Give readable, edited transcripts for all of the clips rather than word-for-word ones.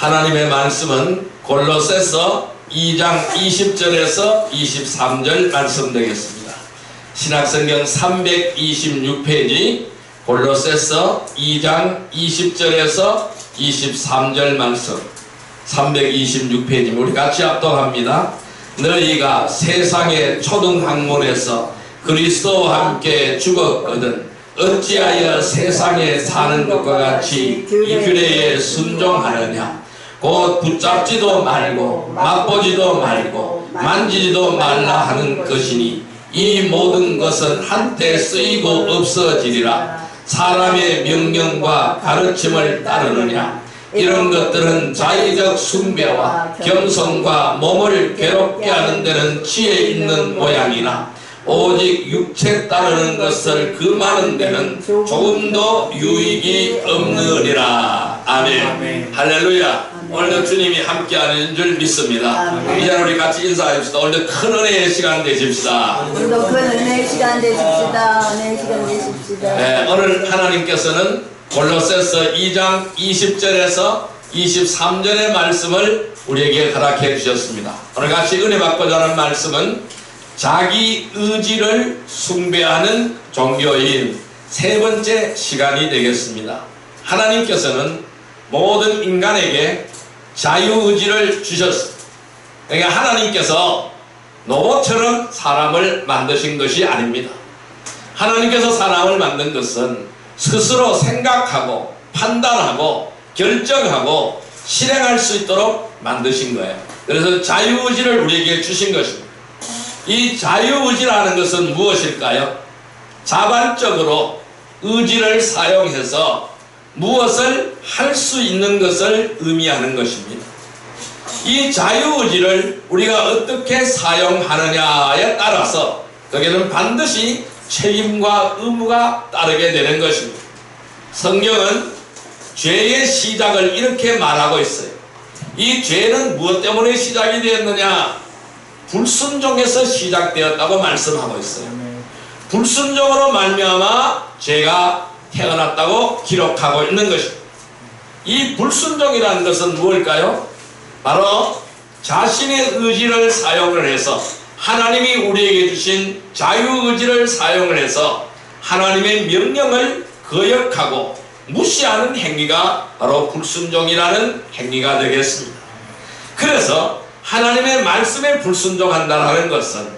하나님의 말씀은 골로새서 2장 20절에서 23절 말씀 되겠습니다. 신약성경 326페이지 골로새서 2장 20절에서 23절 말씀 326페이지 우리 같이 합독합니다. 너희가 세상의 초등학문에서 그리스도와 함께 죽었거든 어찌하여 세상에 사는 것과 같이 이 규례에 순종하느냐. 곧 붙잡지도 말고 맛보지도 말고 만지지도 말라 하는 것이니 이 모든 것은 한때 쓰이고 없어지리라. 사람의 명령과 가르침을 따르느냐. 이런 것들은 자의적 숭배와 겸손과 몸을 괴롭게 하는 데는 지혜 있는 모양이나 오직 육체 따르는 것을 금하는 데는 조금도 유익이 없느니라. 아멘. 할렐루야. 오늘도 주님이 함께하는 줄 믿습니다. 이제 우리 같이 인사합시다. 오늘도 큰 은혜의 시간 되십시다. 오늘도 큰 은혜의 시간 되십시다. 은혜의 시간 되십시다. 네, 오늘 하나님께서는 골로새서 2장 20절에서 23절의 말씀을 우리에게 허락해 주셨습니다. 오늘 같이 은혜 받고자 하는 말씀은 자기 의지를 숭배하는 종교인 세 번째 시간이 되겠습니다. 하나님께서는 모든 인간에게 자유의지를 주셨습니다. 그러니까 하나님께서 로봇처럼 사람을 만드신 것이 아닙니다. 하나님께서 사람을 만든 것은 스스로 생각하고 판단하고 결정하고 실행할 수 있도록 만드신 거예요. 그래서 자유의지를 우리에게 주신 것입니다. 이 자유의지라는 것은 무엇일까요? 자발적으로 의지를 사용해서 무엇을 할 수 있는 것을 의미하는 것입니다. 이 자유의지를 우리가 어떻게 사용하느냐에 따라서 거기에는 반드시 책임과 의무가 따르게 되는 것입니다. 성경은 죄의 시작을 이렇게 말하고 있어요. 이 죄는 무엇 때문에 시작이 되었느냐? 불순종에서 시작되었다고 말씀하고 있어요. 불순종으로 말미암아 죄가 태어났다고 기록하고 있는 것입니다. 이 불순종이라는 것은 무엇일까요? 바로 자신의 의지를 사용을 해서 하나님이 우리에게 주신 자유의지를 사용을 해서 하나님의 명령을 거역하고 무시하는 행위가 바로 불순종이라는 행위가 되겠습니다. 그래서 하나님의 말씀에 불순종한다는 것은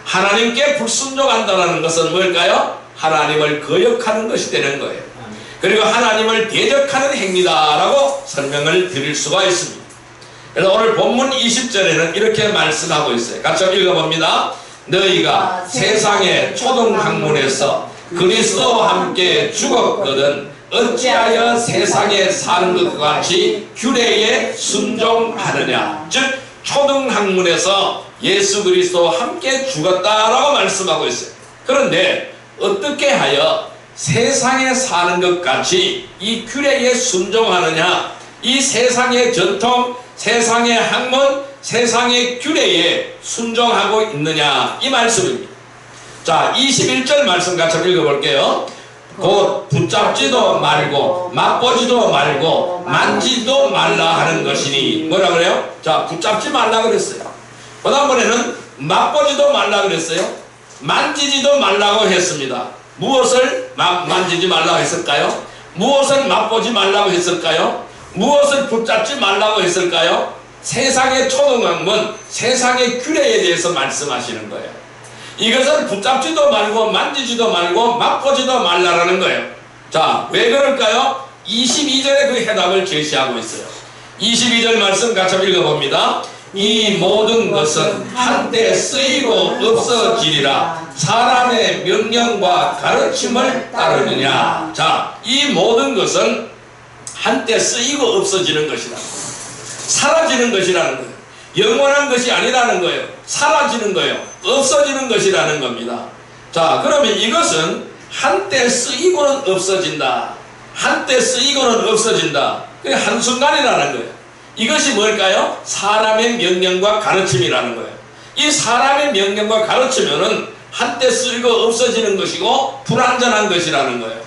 하나님께 불순종한다는 것은 뭘까요? 하나님을 거역하는 것이 되는 거예요. 그리고 하나님을 대적하는 행위다라고 설명을 드릴 수가 있습니다. 그래서 오늘 본문 20절에는 이렇게 말씀하고 있어요. 같이 읽어봅니다. 너희가 세상의 초등학문에서 그리스도와 함께 죽었거든 어찌하여 세상에 사는 것과 같이 규례에 순종하느냐. 즉 초등학문에서 예수 그리스도와 함께 죽었다라고 말씀하고 있어요. 그런데 어떻게 하여 세상에 사는 것 같이 이 규례에 순종하느냐. 이 세상의 전통, 세상의 학문, 세상의 규례에 순종하고 있느냐 이 말씀입니다. 자, 21절 말씀 같이 읽어볼게요. 곧 붙잡지도 말고 맛보지도 말고 만지도 말라 하는 것이니. 뭐라 그래요? 자, 붙잡지 말라 그랬어요. 그 다음번에는 맛보지도 말라 그랬어요. 만지지도 말라고 했습니다. 무엇을 만지지 말라고 했을까요? 무엇을 맛보지 말라고 했을까요? 무엇을 붙잡지 말라고 했을까요? 세상의 초등학문, 세상의 규례에 대해서 말씀하시는 거예요. 이것을 붙잡지도 말고 만지지도 말고 맛보지도 말라라는 거예요. 자, 왜 그럴까요? 22절에 그 해답을 제시하고 있어요. 22절 말씀 같이 읽어봅니다. 이 모든 것은 한때 쓰이고 없어지리라. 사람의 명령과 가르침을 따르느냐. 자, 이 모든 것은 한때 쓰이고 없어지는 것이다. 사라지는 것이라는 거예요. 영원한 것이 아니라는 거예요. 사라지는 거예요. 없어지는 것이라는 겁니다. 자, 그러면 이것은 한때 쓰이고는 없어진다. 한때 쓰이고는 없어진다. 그게 한순간이라는 거예요. 이것이 뭘까요? 사람의 명령과 가르침이라는 거예요. 이 사람의 명령과 가르침은 한때 쓰이고 없어지는 것이고 불완전한 것이라는 거예요.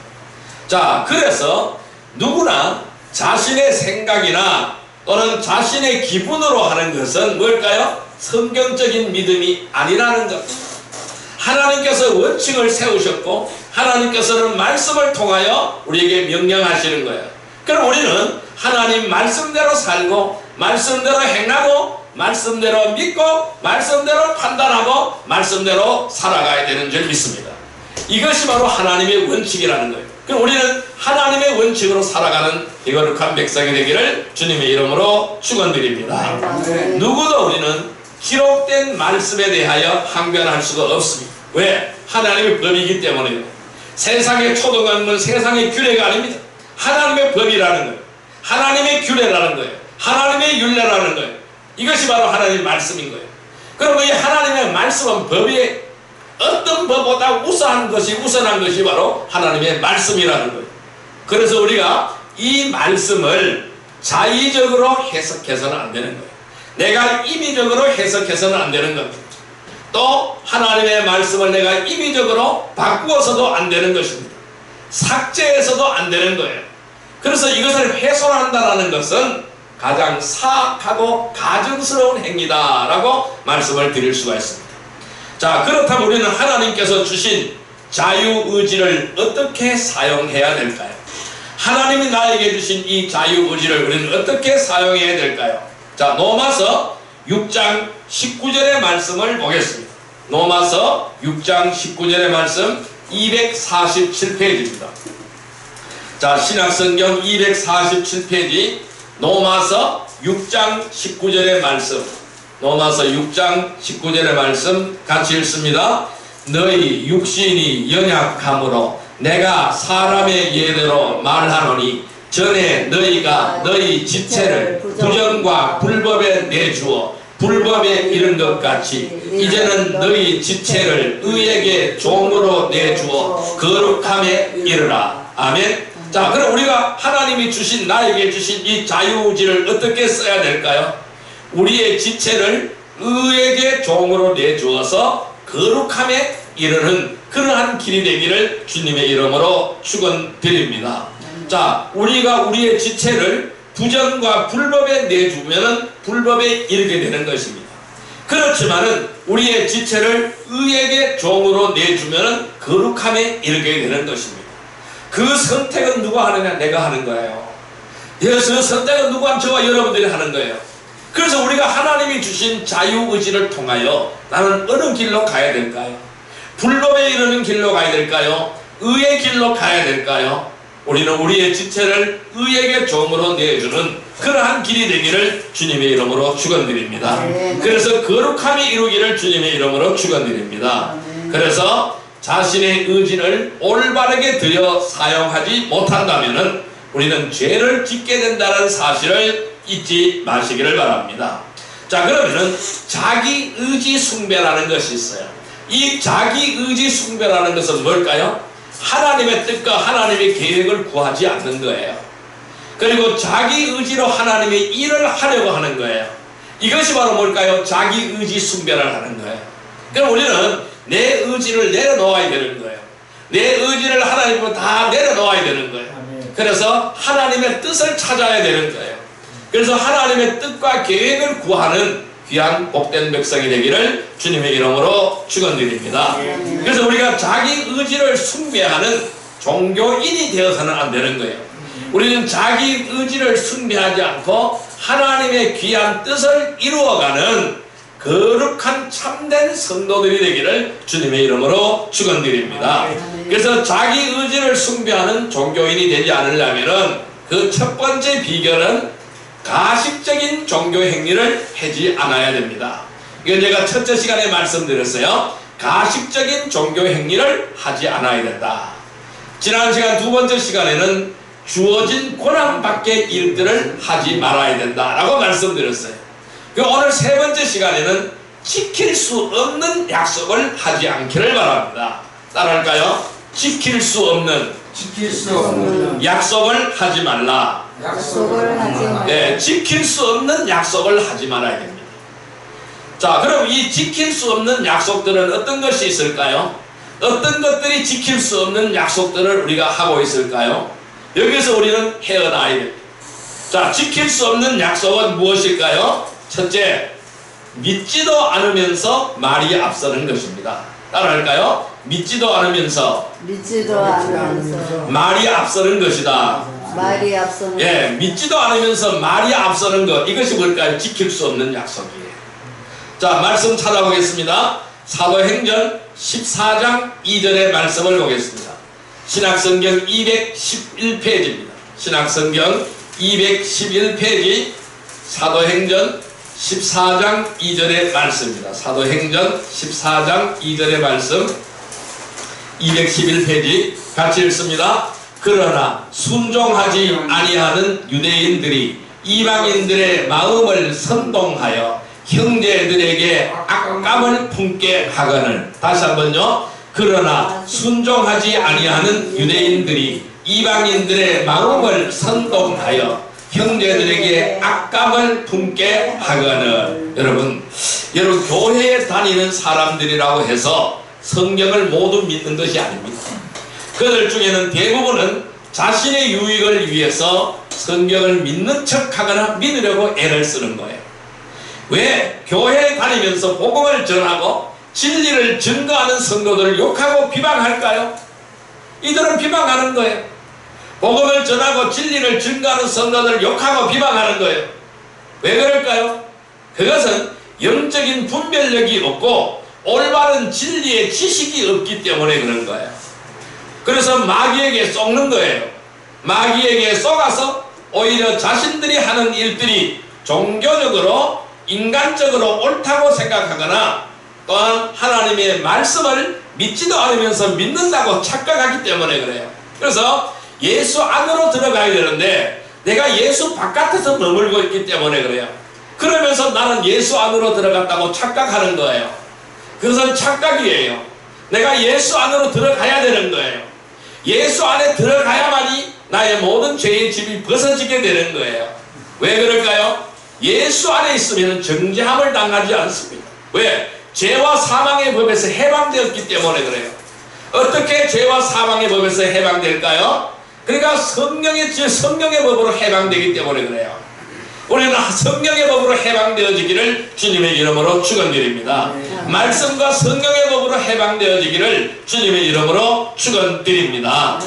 자, 그래서 누구나 자신의 생각이나 또는 자신의 기분으로 하는 것은 뭘까요? 성경적인 믿음이 아니라는 것. 하나님께서 원칙을 세우셨고 하나님께서는 말씀을 통하여 우리에게 명령하시는 거예요. 그럼 우리는 하나님 말씀대로 살고 말씀대로 행하고 말씀대로 믿고 말씀대로 판단하고 말씀대로 살아가야 되는 줄 믿습니다. 이것이 바로 하나님의 원칙이라는 거예요. 그럼 우리는 하나님의 원칙으로 살아가는 거룩한 백성이 되기를 주님의 이름으로 축원드립니다. 누구도 우리는 기록된 말씀에 대하여 항변할 수가 없습니다. 왜? 하나님의 법이기 때문에요. 세상의 초등학은 세상의 규례가 아닙니다. 하나님의 법이라는 거예요. 하나님의 규례라는 거예요. 하나님의 율례라는 거예요. 이것이 바로 하나님의 말씀인 거예요. 그러면 이 하나님의 말씀은 법이 어떤 법보다 우선한 것이 바로 하나님의 말씀이라는 거예요. 그래서 우리가 이 말씀을 자의적으로 해석해서는 안 되는 거예요. 내가 임의적으로 해석해서는 안 되는 겁니다. 또 하나님의 말씀을 내가 임의적으로 바꾸어서도 안 되는 것입니다. 삭제해서도 안 되는 거예요. 그래서 이것을 훼손한다는 것은 가장 사악하고 가증스러운 행위다라고 말씀을 드릴 수가 있습니다. 자, 그렇다면 우리는 하나님께서 주신 자유의지를 어떻게 사용해야 될까요? 하나님이 나에게 주신 이 자유의지를 우리는 어떻게 사용해야 될까요? 자, 로마서 6장 19절의 말씀을 보겠습니다. 로마서 6장 19절의 말씀 247페이지입니다. 자, 신약성경 247페이지 로마서 6장 19절의 말씀, 로마서 6장 19절의 말씀 같이 읽습니다. 너희 육신이 연약함으로 내가 사람의 예대로 말하노니 전에 너희가 너희 지체를 부정과 불법에 내주어 불법에 이른 것 같이 이제는 너희 지체를 의에게 종으로 내주어 거룩함에 이르라. 아멘. 자, 그럼 우리가 하나님이 주신 나에게 주신 이 자유의지를 어떻게 써야 될까요? 우리의 지체를 의에게 종으로 내주어서 거룩함에 이르는 그러한 길이 되기를 주님의 이름으로 축원드립니다. 자, 우리가 우리의 지체를 부정과 불법에 내주면 불법에 이르게 되는 것입니다. 그렇지만은 우리의 지체를 의에게 종으로 내주면 거룩함에 이르게 되는 것입니다. 그 선택은 누가 하느냐? 내가 하는 거예요. 그 선택은 누가 하면 저와 여러분들이 하는 거예요. 그래서 우리가 하나님이 주신 자유의지를 통하여 나는 어느 길로 가야 될까요? 불법에 이르는 길로 가야 될까요? 의의 길로 가야 될까요? 우리는 우리의 지체를 의에게 종으로 내주는 그러한 길이 되기를 주님의 이름으로 축원드립니다. 그래서 거룩함이 이루기를 주님의 이름으로 축원드립니다. 그래서 자신의 의지를 올바르게 들여 사용하지 못한다면 우리는 죄를 짓게 된다는 사실을 잊지 마시기를 바랍니다. 자, 그러면은 자기 의지 숭배라는 것이 있어요. 이 자기 의지 숭배라는 것은 뭘까요? 하나님의 뜻과 하나님의 계획을 구하지 않는 거예요. 그리고 자기 의지로 하나님의 일을 하려고 하는 거예요. 이것이 바로 뭘까요? 자기 의지 숭배를 하는 거예요. 그럼 우리는 내 의지를 내려놓아야 되는 거예요. 내 의지를 하나님으로 다 내려놓아야 되는 거예요. 그래서 하나님의 뜻을 찾아야 되는 거예요. 그래서 하나님의 뜻과 계획을 구하는 귀한 복된 백성이 되기를 주님의 이름으로 축원드립니다. 그래서 우리가 자기 의지를 숭배하는 종교인이 되어서는 안 되는 거예요. 우리는 자기 의지를 숭배하지 않고 하나님의 귀한 뜻을 이루어가는 거룩한 참된 성도들이 되기를 주님의 이름으로 축원드립니다. 그래서 자기 의지를 숭배하는 종교인이 되지 않으려면 그 첫 번째 비결은 가식적인 종교 행위를 하지 않아야 됩니다. 이건 제가 첫째 시간에 말씀드렸어요. 가식적인 종교 행위를 하지 않아야 된다. 지난 시간 두 번째 시간에는 주어진 고난 밖의 일들을 하지 말아야 된다라고 말씀드렸어요. 오늘 세 번째 시간에는 지킬 수 없는 약속을 하지 않기를 바랍니다. 따라할까요? 지킬 수 없는 약속을 하지 말라. 네, 지킬 수 없는 약속을 하지 말아야 됩니다. 자, 그럼 이 지킬 수 없는 약속들은 어떤 것이 있을까요? 어떤 것들이 지킬 수 없는 약속들을 우리가 하고 있을까요? 여기서 우리는 헤어나야 됩니다. 자, 지킬 수 없는 약속은 무엇일까요? 첫째, 믿지도 않으면서 말이 앞서는 것입니다. 따라할까요? 믿지도 않으면서 말이 앞서는 것이다. 말이 앞서는 예, 믿지도 않으면서 말이 앞서는 것, 이것이 뭘까요? 지킬 수 없는 약속이에요. 자, 말씀 찾아보겠습니다. 사도행전 14장 2절의 말씀을 보겠습니다. 신약성경 211페이지입니다. 신약성경 211페이지 사도행전 14장 2절의 말씀입니다. 사도행전 14장 2절의 말씀 211페이지 같이 읽습니다. 그러나 순종하지 아니하는 유대인들이 이방인들의 마음을 선동하여 형제들에게 악감을 품게 하거늘. 다시 한번요. 그러나 순종하지 아니하는 유대인들이 이방인들의 마음을 선동하여 형제들에게 악감을 품게 하거늘. 여러분 교회에 다니는 사람들이라고 해서 성경을 모두 믿는 것이 아닙니다. 그들 중에는 대부분은 자신의 유익을 위해서 성경을 믿는 척하거나 믿으려고 애를 쓰는 거예요. 왜? 교회에 다니면서 복음을 전하고 진리를 증거하는 성도들을 욕하고 비방할까요? 이들은 비방하는 거예요. 복음을 전하고 진리를 증거하는 성도들을 욕하고 비방하는 거예요. 왜 그럴까요? 그것은 영적인 분별력이 없고 올바른 진리의 지식이 없기 때문에 그런 거예요. 그래서 마귀에게 속는 거예요. 마귀에게 속아서 오히려 자신들이 하는 일들이 종교적으로 인간적으로 옳다고 생각하거나 또한 하나님의 말씀을 믿지도 않으면서 믿는다고 착각하기 때문에 그래요. 그래서 예수 안으로 들어가야 되는데 내가 예수 바깥에서 머물고 있기 때문에 그래요. 그러면서 나는 예수 안으로 들어갔다고 착각하는 거예요. 그것은 착각이에요. 내가 예수 안으로 들어가야 되는 거예요. 예수 안에 들어가야만이 나의 모든 죄의 집이 벗어지게 되는 거예요. 왜 그럴까요? 예수 안에 있으면 정죄함을 당하지 않습니다. 왜? 죄와 사망의 법에서 해방되었기 때문에 그래요. 어떻게 죄와 사망의 법에서 해방될까요? 그러니까 성령의 법으로 해방되기 때문에 그래요. 우리는 성령의 법으로 해방되어지기를 주님의 이름으로 축원드립니다. 말씀과 성령의 법으로 해방되어지기를 주님의 이름으로 축원드립니다.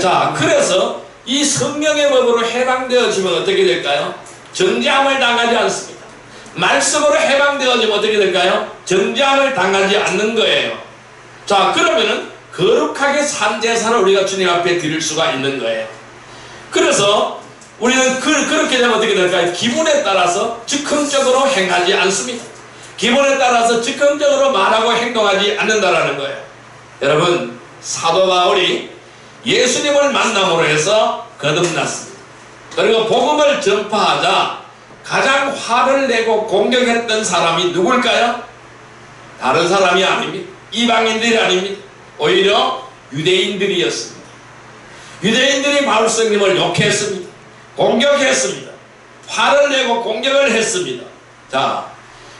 자, 그래서 이 성령의 법으로 해방되어지면 어떻게 될까요? 정죄함을 당하지 않습니다. 말씀으로 해방되어지면 어떻게 될까요? 정죄함을 당하지 않는 거예요. 자, 그러면은 거룩하게 산 제사를 우리가 주님 앞에 드릴 수가 있는 거예요. 그래서 우리는 그렇게 되면 어떻게 될까요? 기분에 따라서 즉흥적으로 행하지 않습니다. 기분에 따라서 즉흥적으로 말하고 행동하지 않는다라는 거예요. 여러분, 사도 바울이 예수님을 만남으로 해서 거듭났습니다. 그리고 복음을 전파하자 가장 화를 내고 공격했던 사람이 누굴까요? 다른 사람이 아닙니다. 이방인들이 아닙니다. 오히려 유대인들이었습니다. 유대인들이 바울 스님을 욕했습니다. 공격했습니다. 화를 내고 공격을 했습니다. 자,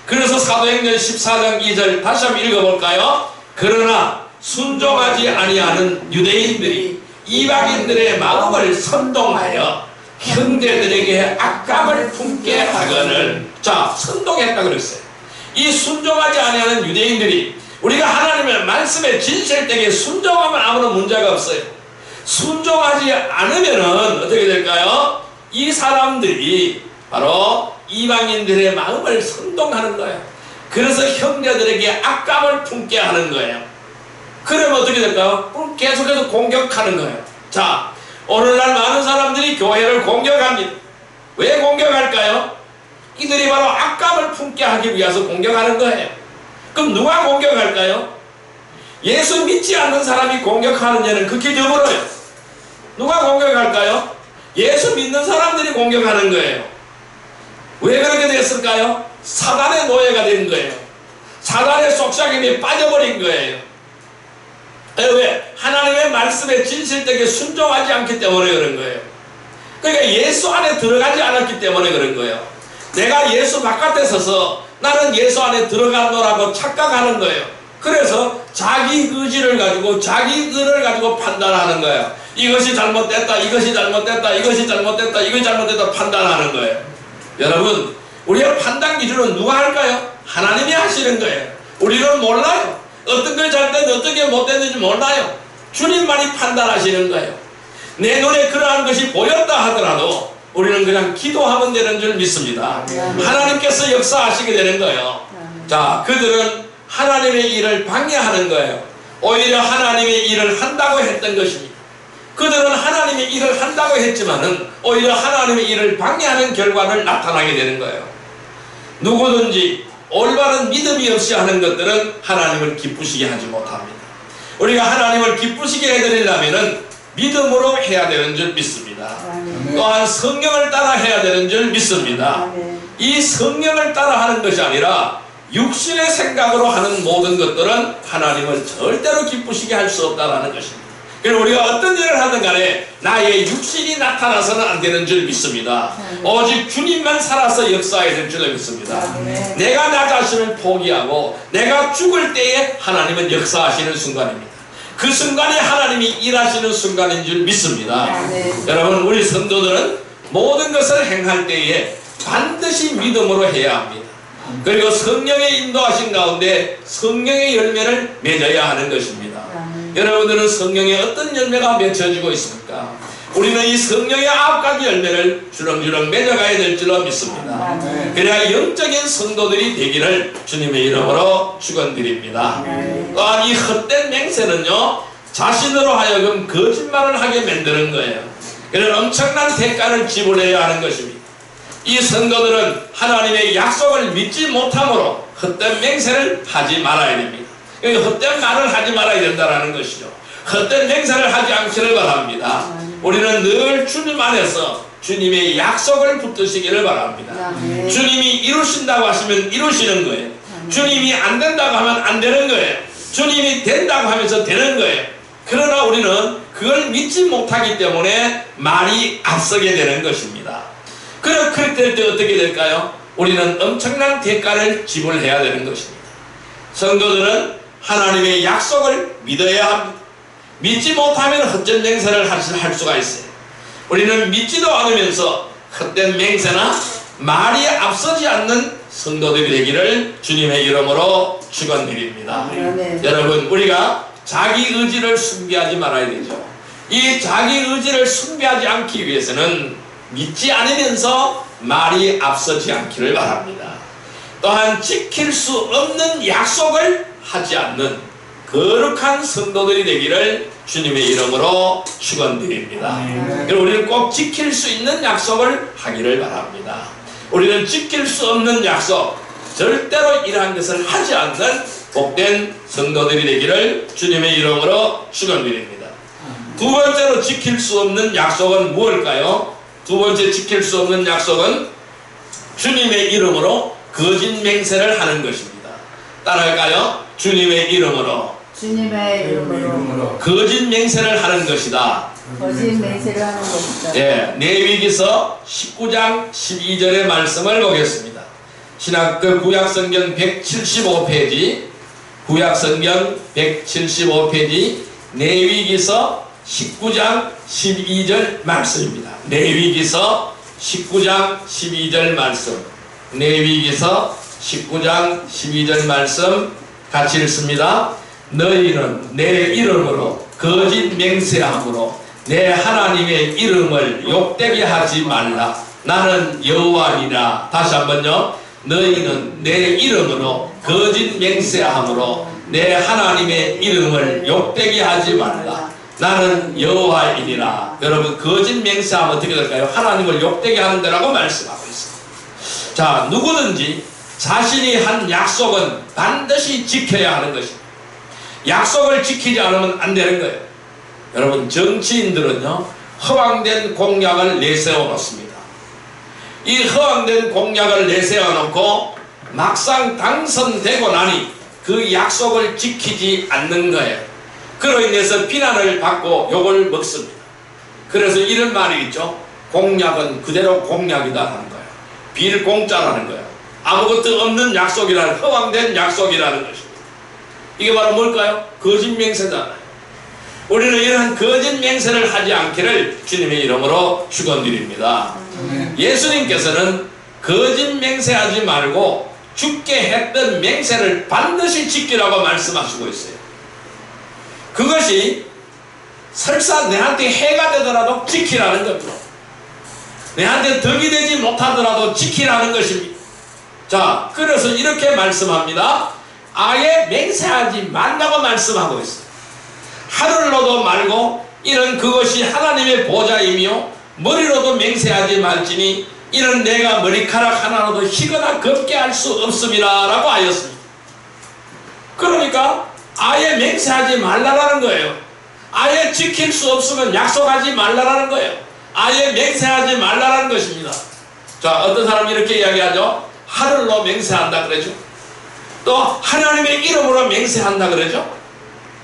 그래서 사도행전 14장 2절 다시 한번 읽어볼까요? 그러나 순종하지 아니하는 유대인들이 이방인들의 마음을 선동하여 형제들에게 악감을 품게 하거늘. 자, 선동했다 그랬어요. 이 순종하지 아니하는 유대인들이 우리가 하나님의 말씀에 진실되게 순종하면 아무런 문제가 없어요. 순종하지 않으면은 어떻게 될까요? 이 사람들이 바로 이방인들의 마음을 선동하는 거예요. 그래서 형제들에게 악감을 품게 하는 거예요. 그러면 어떻게 될까요? 그럼 계속해서 공격하는 거예요. 자, 오늘날 많은 사람들이 교회를 공격합니다. 왜 공격할까요? 이들이 바로 악감을 품게 하기 위해서 공격하는 거예요. 그럼 누가 공격할까요? 예수 믿지 않는 사람이 공격하는 죄는 극히 드물어요. 누가 공격할까요? 예수 믿는 사람들이 공격하는 거예요. 왜 그렇게 됐을까요? 사단의 노예가 된 거예요. 사단의 속삭임에 빠져버린 거예요. 왜? 하나님의 말씀에 진실되게 순종하지 않기 때문에 그런 거예요. 그러니까 예수 안에 들어가지 않았기 때문에 그런 거예요. 내가 예수 바깥에 서서 나는 예수 안에 들어간노라고 착각하는 거예요. 그래서 자기 의지를 가지고 자기 의를 가지고 판단하는 거예요. 이것이 잘못됐다, 이것이 잘못됐다, 이것이 잘못됐다, 이것이 잘못됐다 판단하는 거예요. 여러분, 우리의 판단 기준은 누가 할까요? 하나님이 하시는 거예요. 우리는 몰라요. 어떤 게 잘됐는지 어떤 게 못됐는지 몰라요. 주님만이 판단하시는 거예요. 내 눈에 그러한 것이 보였다 하더라도 우리는 그냥 기도하면 되는 줄 믿습니다. 하나님께서 역사하시게 되는 거예요. 자, 그들은 하나님의 일을 방해하는 거예요. 오히려 하나님의 일을 한다고 했던 것입니다. 그들은 하나님의 일을 한다고 했지만은 오히려 하나님의 일을 방해하는 결과를 나타나게 되는 거예요. 누구든지 올바른 믿음이 없이 하는 것들은 하나님을 기쁘시게 하지 못합니다. 우리가 하나님을 기쁘시게 해드리려면은 믿음으로 해야 되는 줄 믿습니다. 또한 성령을 따라 해야 되는 줄 믿습니다. 이 성령을 따라 하는 것이 아니라 육신의 생각으로 하는 모든 것들은 하나님을 절대로 기쁘시게 할 수 없다는 것입니다. 그래서 우리가 어떤 일을 하든 간에 나의 육신이 나타나서는 안 되는 줄 믿습니다. 오직 주님만 살아서 역사해야 될 줄 믿습니다. 내가 나 자신을 포기하고 내가 죽을 때에 하나님은 역사하시는 순간입니다. 그 순간에 하나님이 일하시는 순간인 줄 믿습니다. 여러분, 우리 성도들은 모든 것을 행할 때에 반드시 믿음으로 해야 합니다. 그리고 성령의 인도하신 가운데 성령의 열매를 맺어야 하는 것입니다. 여러분들은 성령의 어떤 열매가 맺혀지고 있습니까? 우리는 이 성령의 9가지 열매를 주렁주렁 맺어가야 될 줄로 믿습니다. 그래야 영적인 성도들이 되기를 주님의 이름으로 축원드립니다. 또한 이 헛된 맹세는요, 자신으로 하여금 거짓말을 하게 만드는 거예요. 그래서 엄청난 대가를 지불해야 하는 것입니다. 이 성도들은 하나님의 약속을 믿지 못함으로 헛된 맹세를 하지 말아야 됩니다. 헛된 말을 하지 말아야 된다는 것이죠. 헛된 맹세를 하지 않기를 바랍니다. 우리는 늘 주님 안에서 주님의 약속을 붙드시기를 바랍니다. 주님이 이루신다고 하시면 이루시는 거예요. 주님이 안 된다고 하면 안 되는 거예요. 주님이 된다고 하면서 되는 거예요. 그러나 우리는 그걸 믿지 못하기 때문에 말이 앞서게 되는 것입니다. 그렇게 될 때 어떻게 될까요? 우리는 엄청난 대가를 지불해야 되는 것입니다. 성도들은 하나님의 약속을 믿어야 합니다. 믿지 못하면 헛된 맹세를 할 수가 있어요. 우리는 믿지도 않으면서 헛된 맹세나 말이 앞서지 않는 성도들이 되기를 주님의 이름으로 축원드립니다. 여러분, 우리가 자기 의지를 숭배하지 말아야 되죠. 이 자기 의지를 숭배하지 않기 위해서는 믿지 않으면서 말이 앞서지 않기를 바랍니다. 또한 지킬 수 없는 약속을 하지 않는 거룩한 성도들이 되기를 주님의 이름으로 축원드립니다. 그리고 우리는 꼭 지킬 수 있는 약속을 하기를 바랍니다. 우리는 지킬 수 없는 약속, 절대로 이러한 것을 하지 않는 복된 성도들이 되기를 주님의 이름으로 축원드립니다. 두 번째로 지킬 수 없는 약속은 무엇일까요? 두 번째 지킬 수 없는 약속은 주님의 이름으로 거짓 맹세를 하는 것입니다. 따라할까요? 주님의 이름으로 거짓 맹세를 하는 것이다. 거짓 맹세를 하는 것이다. 예, 레위기서 19장 12절의 말씀을 보겠습니다. 신학교 구약성경 175페이지, 구약성경 175페이지, 레위기서 19장 12절 말씀입니다. 레위기서 19장 12절 말씀, 레위기서 19장 12절 말씀 같이 읽습니다. 너희는 내 이름으로 거짓 맹세함으로 내 하나님의 이름을 욕되게 하지 말라. 나는 여호와니라. 다시 한번요. 너희는 내 이름으로 거짓 맹세함으로 내 하나님의 이름을 욕되게 하지 말라. 나는 여호와이니라. 여러분, 거짓 맹세하면 어떻게 될까요? 하나님을 욕되게 하는 거라고 말씀하고 있습니다. 자, 누구든지 자신이 한 약속은 반드시 지켜야 하는 것입니다. 약속을 지키지 않으면 안 되는 거예요. 여러분, 정치인들은요, 허황된 공약을 내세워 놓습니다. 이 허황된 공약을 내세워 놓고 막상 당선되고 나니 그 약속을 지키지 않는 거예요. 그로 인해서 비난을 받고 욕을 먹습니다. 그래서 이런 말이 있죠. 공약은 그대로 공약이다 하는 거예요. 빌공짜라는 거예요. 아무것도 없는 약속이라는, 허황된 약속이라는 것입니다. 이게 바로 뭘까요? 거짓 맹세잖아요. 우리는 이런 거짓 맹세를 하지 않기를 주님의 이름으로 축원드립니다. 예수님께서는 거짓 맹세하지 말고 죽게 했던 맹세를 반드시 지키라고 말씀하시고 있어요. 그것이 설사 내한테 해가 되더라도 지키라는 겁니다. 내한테 덕이 되지 못하더라도 지키라는 것입니다. 자, 그래서 이렇게 말씀합니다. 아예 맹세하지 말라고 말씀하고 있어요. 하늘로도 말고 이는 그것이 하나님의 보좌이며 머리로도 맹세하지 말지니 이는 내가 머리카락 하나로도 희거나 겁게 할 수 없음이라 라고 하였습니다. 그러니까 아예 맹세하지 말라라는 거예요. 아예 지킬 수 없으면 약속하지 말라라는 거예요. 아예 맹세하지 말라라는 것입니다. 자, 어떤 사람이 이렇게 이야기하죠. 하늘로 맹세한다 그러죠. 또 하나님의 이름으로 맹세한다 그러죠.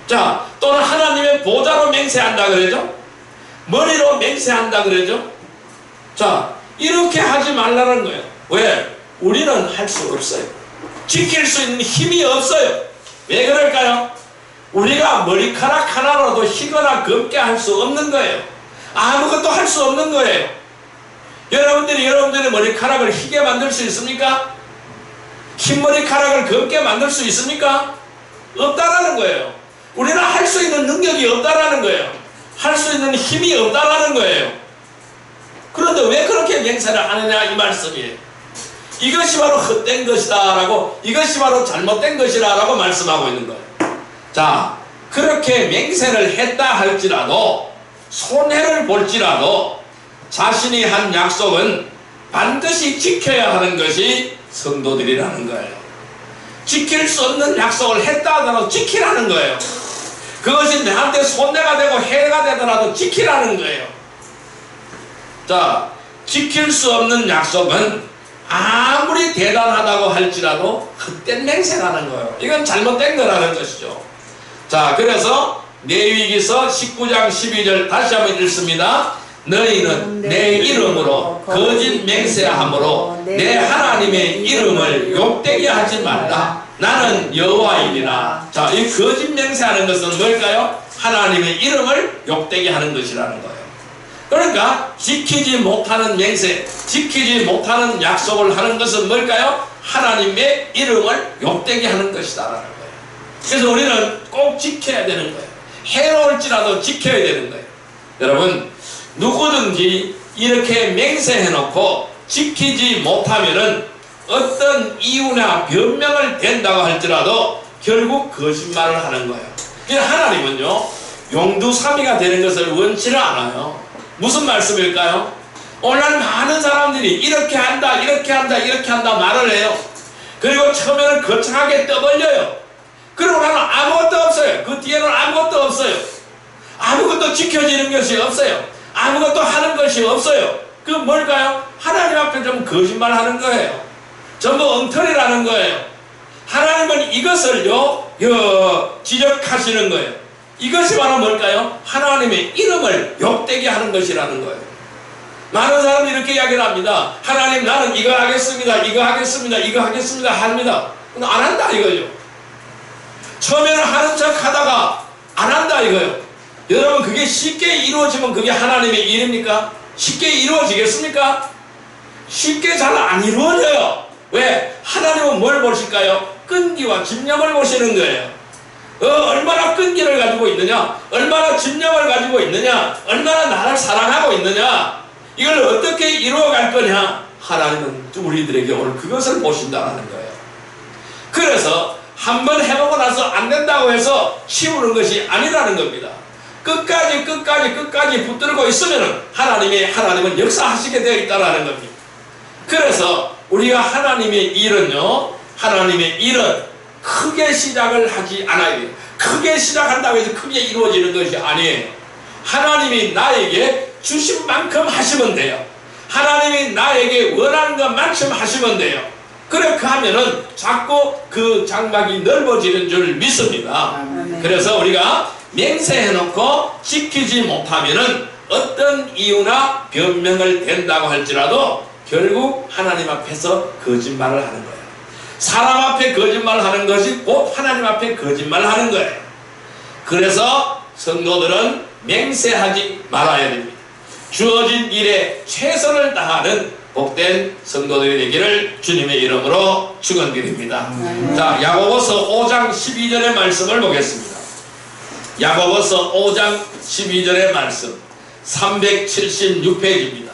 자, 또는 하나님의 보좌로 맹세한다 그러죠. 머리로 맹세한다 그러죠. 자, 이렇게 하지 말라는 거예요. 왜? 우리는 할 수 없어요. 지킬 수 있는 힘이 없어요. 왜 그럴까요? 우리가 머리카락 하나로도 희거나 겁게 할 수 없는 거예요. 아무것도 할 수 없는 거예요. 여러분들이 여러분들의 머리카락을 희게 만들 수 있습니까? 흰 머리카락을 겁게 만들 수 있습니까? 없다라는 거예요. 우리는 할 수 있는 능력이 없다라는 거예요. 할 수 있는 힘이 없다라는 거예요. 그런데 왜 그렇게 맹세를 하느냐 이 말씀이에요. 이것이 바로 헛된 것이다 라고, 이것이 바로 잘못된 것이다 라고 말씀하고 있는 거예요. 자, 그렇게 맹세를 했다 할지라도, 손해를 볼지라도 자신이 한 약속은 반드시 지켜야 하는 것이 성도들이라는 거예요. 지킬 수 없는 약속을 했다 하더라도 지키라는 거예요. 그것이 내한테 손해가 되고 해가 되더라도 지키라는 거예요. 자, 지킬 수 없는 약속은 아무리 대단하다고 할지라도 헛된 맹세라는 거예요. 이건 잘못된 거라는 것이죠. 자, 그래서 레위기서 19장 12절 다시 한번 읽습니다. 너희는 내 이름으로 거짓 맹세함으로 내 하나님의 이름을 욕되게 하지 말라. 나는 여호와이니라. 자, 이 거짓 맹세하는 것은 뭘까요? 하나님의 이름을 욕되게 하는 것이라는 거예요. 그러니까 지키지 못하는 맹세, 지키지 못하는 약속을 하는 것은 뭘까요? 하나님의 이름을 욕되게 하는 것이다라는 거예요. 그래서 우리는 꼭 지켜야 되는 거예요. 해로울지라도 지켜야 되는 거예요. 여러분, 누구든지 이렇게 맹세해놓고 지키지 못하면은 어떤 이유나 변명을 댄다고 할지라도 결국 거짓말을 하는 거예요. 그래서 하나님은요, 용두사미가 되는 것을 원치를 않아요. 무슨 말씀일까요? 오늘 많은 사람들이 이렇게 한다, 이렇게 한다, 이렇게 한다 말을 해요. 그리고 처음에는 거창하게 떠벌려요. 그러고 나면 아무것도 없어요. 그 뒤에는 아무것도 없어요. 아무것도 지켜지는 것이 없어요. 아무것도 하는 것이 없어요. 그 뭘까요? 하나님 앞에 좀 거짓말하는 거예요. 전부 엉터리라는 거예요. 하나님은 이것을요 지적하시는 거예요. 이것이 바로 뭘까요? 하나님의 이름을 욕되게 하는 것이라는 거예요. 많은 사람이 이렇게 이야기를 합니다. 하나님, 나는 이거 하겠습니다, 이거 하겠습니다, 이거 하겠습니다 합니다. 근데 안 한다 이거죠. 처음에는 하는 척 하다가 안 한다 이거예요. 여러분, 그게 쉽게 이루어지면 그게 하나님의 일입니까? 쉽게 이루어지겠습니까? 쉽게 잘 안 이루어져요. 왜? 하나님은 뭘 보실까요? 끈기와 집념을 보시는 거예요. 얼마나 끈기를 가지고 있느냐, 얼마나 집념을 가지고 있느냐, 얼마나 나를 사랑하고 있느냐, 이걸 어떻게 이루어갈 거냐, 하나님은 우리들에게 오늘 그것을 보신다는 거예요. 그래서 한번 해보고 나서 안 된다고 해서 치우는 것이 아니라는 겁니다. 끝까지 붙들고 있으면 하나님은 역사하시게 되어 있다는 겁니다. 그래서 우리가 하나님의 일은요, 하나님의 일은 크게 시작을 하지 않아야 돼요. 크게 시작한다고 해서 크게 이루어지는 것이 아니에요. 하나님이 나에게 주신 만큼 하시면 돼요. 하나님이 나에게 원하는 것만큼 하시면 돼요. 그렇게 하면은 자꾸 그 장막이 넓어지는 줄 믿습니다. 그래서 우리가 맹세해놓고 지키지 못하면은 어떤 이유나 변명을 댄다고 할지라도 결국 하나님 앞에서 거짓말을 하는 거예요. 사람 앞에 거짓말을 하는 것이 곧 하나님 앞에 거짓말을 하는 거예요. 그래서 성도들은 맹세하지 말아야 됩니다. 주어진 일에 최선을 다하는 복된 성도들이 되기를 주님의 이름으로 축원드립니다. 자, 야고보서 5장 12절의 말씀을 보겠습니다. 야고보서 5장 12절의 말씀 376페이지입니다.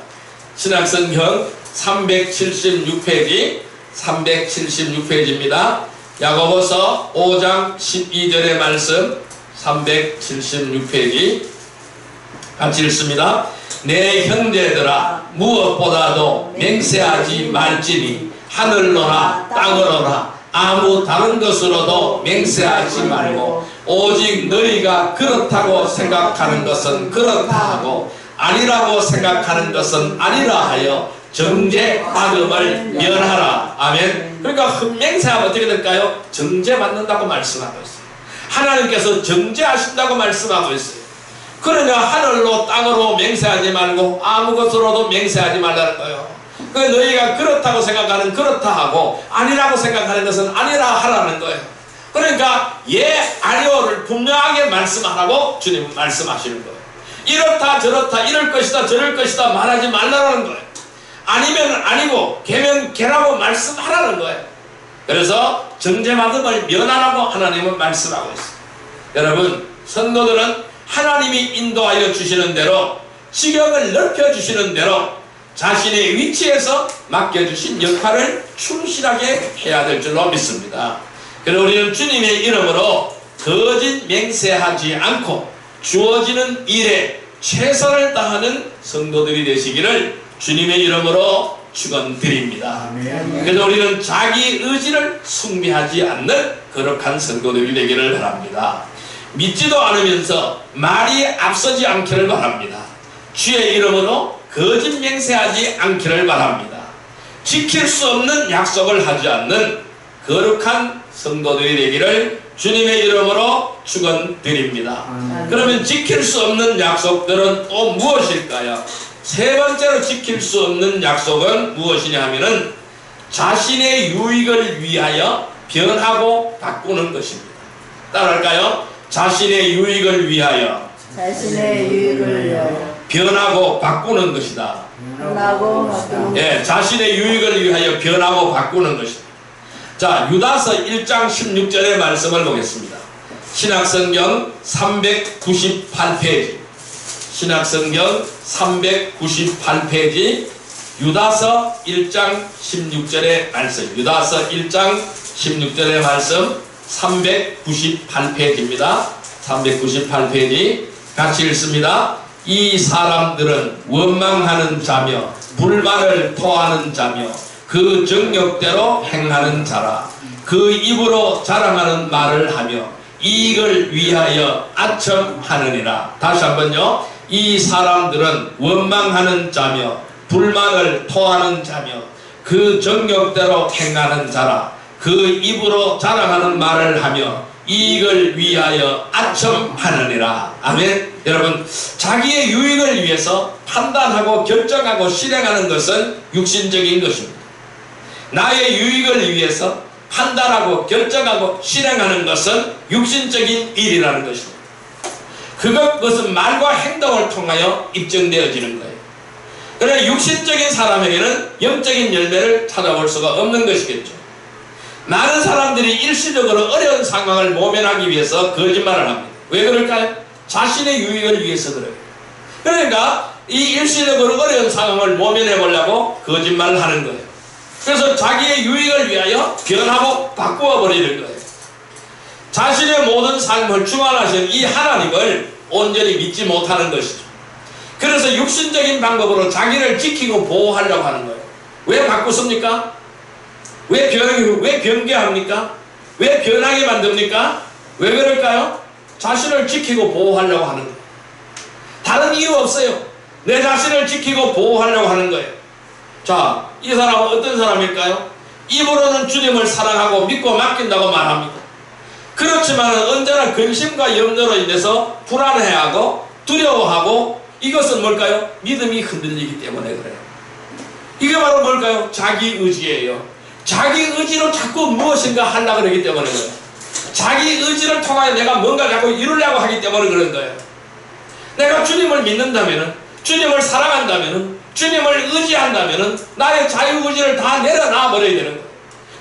신약성경 376페이지 376페이지입니다. 야고보서 5장 12절의 말씀 376페이지 같이 읽습니다. 내 형제들아 무엇보다도 맹세하지 말지니 하늘로나 땅으로나 아무 다른 것으로도 맹세하지 말고 오직 너희가 그렇다고 생각하는 것은 그렇다 하고 아니라고 생각하는 것은 아니라 하여 정죄받음을 면하라. 아멘. 그러니까 맹세하면 어떻게 될까요? 정죄받는다고 말씀하고 있어요. 하나님께서 정죄하신다고 말씀하고 있어요. 그러냐 하늘로 땅으로 맹세하지 말고 아무 것으로도 맹세하지 말라는 거예요. 그 너희가 그렇다고 생각하는 그렇다 하고 아니라고 생각하는 것은 아니라 하라는 거예요. 그러니까 예 아니오를 분명하게 말씀하라고 주님은 말씀하시는 거예요. 이렇다 저렇다 이럴 것이다 저럴 것이다 말하지 말라는 거예요. 아니면 아니고 개면 개라고 말씀하라는 거예요. 그래서 정죄받음을 면하라고 하나님은 말씀하고 있어요. 여러분 성도들은 하나님이 인도하여 주시는 대로 지경을 넓혀주시는 대로 자신의 위치에서 맡겨주신 역할을 충실하게 해야 될 줄로 믿습니다. 그래서 우리는 주님의 이름으로 거짓 맹세하지 않고 주어지는 일에 최선을 다하는 성도들이 되시기를 주님의 이름으로 축원드립니다. 그래서 우리는 자기 의지를 숭배하지 않는 거룩한 성도들이 되기를 바랍니다. 믿지도 않으면서 말이 앞서지 않기를 바랍니다. 주의 이름으로 거짓 맹세하지 않기를 바랍니다. 지킬 수 없는 약속을 하지 않는 거룩한 성도들이 되기를 주님의 이름으로 축원드립니다. 그러면 지킬 수 없는 약속들은 또 무엇일까요? 세 번째로 지킬 수 없는 약속은 무엇이냐 하면은 자신의 유익을 위하여 변하고 바꾸는 것입니다. 따라할까요? 자신의 유익을 위하여 변하고 바꾸는 것이다. 예, 자신의 유익을 위하여 변하고 바꾸는 것이다. 자, 유다서 1장 16절의 말씀을 보겠습니다. 신약성경 398페이지 신약성경 398페이지 유다서 1장 16절의 말씀 유다서 1장 16절의 말씀 398페이지입니다. 398페이지 같이 읽습니다. 이 사람들은 원망하는 자며 불만을 토하는 자며 그 정욕대로 행하는 자라. 그 입으로 자랑하는 말을 하며 이익을 위하여 아첨하느니라. 다시 한번요. 이 사람들은 원망하는 자며 불만을 토하는 자며 그 정욕대로 행하는 자라. 그 입으로 자랑하는 말을 하며 이익을 위하여 아첨하느니라. 아멘. 여러분 자기의 유익을 위해서 판단하고 결정하고 실행하는 것은 육신적인 것입니다. 나의 유익을 위해서 판단하고 결정하고 실행하는 것은 육신적인 일이라는 것입니다. 그것은 말과 행동을 통하여 입증되어지는 거예요. 그러나 육신적인 사람에게는 영적인 열매를 찾아볼 수가 없는 것이겠죠. 많은 사람들이 일시적으로 어려운 상황을 모면하기 위해서 거짓말을 합니다. 왜 그럴까요? 자신의 유익을 위해서 그래요. 그러니까 이 일시적으로 어려운 상황을 모면해 보려고 거짓말을 하는 거예요. 그래서 자기의 유익을 위하여 변하고 바꾸어 버리는 거예요. 자신의 모든 삶을 주관하신 이 하나님을 온전히 믿지 못하는 것이죠. 그래서 육신적인 방법으로 자기를 지키고 보호하려고 하는 거예요. 왜 바꾸십니까? 왜 변개합니까? 왜 변하게 만듭니까? 왜 그럴까요? 자신을 지키고 보호하려고 하는 거예요. 다른 이유 없어요. 내 자신을 지키고 보호하려고 하는 거예요. 자, 이 사람은 어떤 사람일까요? 입으로는 주님을 사랑하고 믿고 맡긴다고 말합니다. 그렇지만 언제나 근심과 염려로 인해서 불안해하고 두려워하고 이것은 뭘까요? 믿음이 흔들리기 때문에 그래요. 이게 바로 뭘까요? 자기 의지예요. 자기 의지로 자꾸 무엇인가 하려고 그러기 때문에 그래요. 자기 의지를 통하여 내가 뭔가 자꾸 이루려고 하기 때문에 그런 거예요. 내가 주님을 믿는다면은, 주님을 사랑한다면은, 주님을 의지한다면은 나의 자유의지를 다 내려놔 버려야 되는 거예요.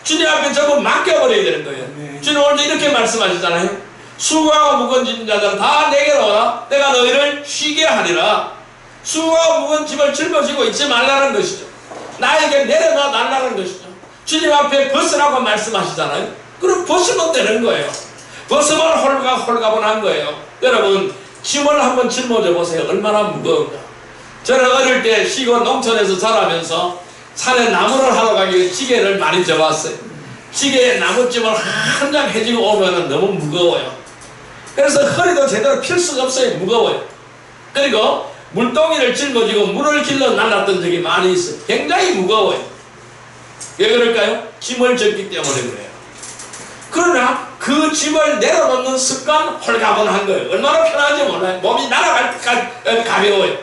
주님 앞에 전부 맡겨버려야 되는 거예요. 주님 오늘도 이렇게 말씀하시잖아요. 수고하고 무거운 짐진 자들은 다 내게로 오라. 내가 너희를 쉬게 하리라. 수고하고 무거운 짐을 짊어지고 있지 말라는 것이죠. 나에게 내려놔 달라는 것이죠. 주님 앞에 벗으라고 말씀하시잖아요. 그럼 벗으면 되는 거예요. 벗으면 홀가분한 거예요. 여러분, 짐을 한번 짊어져 보세요. 얼마나 무거운가. 저는 어릴 때 시골 농촌에서 자라면서 산에 나무를 하러 가기 위해 지게를 많이 져봤어요. 지게에 나무찜을 한 장 해지고 오면 너무 무거워요. 그래서 허리도 제대로 필 수가 없어요. 무거워요. 그리고 물동이를 짊어지고 물을 길러 날랐던 적이 많이 있어요. 굉장히 무거워요. 왜 그럴까요? 짐을 졌기 때문에 그래요. 그러나 그 짐을 내려놓는 습관 홀가분한 거예요. 얼마나 편한지 몰라요. 몸이 날아갈 때까지 가벼워요.